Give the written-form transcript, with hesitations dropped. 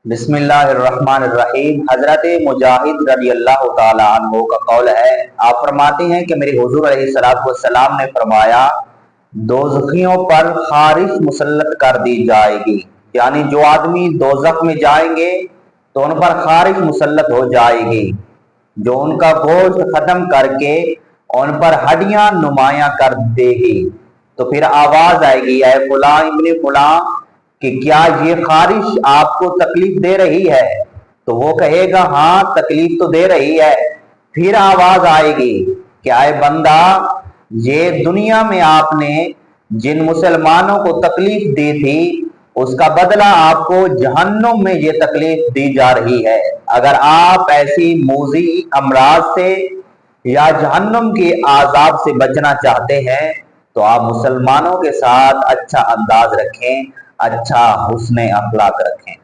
बिस्मिल्लाहिर्रहमानिर्रहीम। हजरत मुजाहिद रज़ी अल्लाह ताला अन्हु का कौल है, आप फरमाते हैं कि मेरे हुजूर अलैहिस्सलातु वस्सलाम ने फरमाया, दोज़खियों पर खारिश मुसल्लत कर दी जाएगी। यानी जो आदमी दोज़ख में जाएंगे तो उन पर खारिश मुसल्लत हो जाएगी, जो उनका गोश्त खत्म करके उन पर हड्डियां नुमाया कर देगी। तो फिर आवाज आएगी, ऐ फुला इब्ने फुला, कि क्या ये खारिश आपको तकलीफ दे रही है? तो वो कहेगा, हाँ तकलीफ तो दे रही है। फिर आवाज आएगी, क्या है बंदा, ये दुनिया में आपने जिन मुसलमानों को तकलीफ दी थी उसका बदला आपको जहन्नुम में ये तकलीफ दी जा रही है। अगर आप ऐसी मूजी अमराज से या जहन्नुम के आजाब से बचना चाहते हैं तो आप मुसलमानों के साथ अच्छा अंदाज रखें, अच्छा हुस्न अखलाक रखें।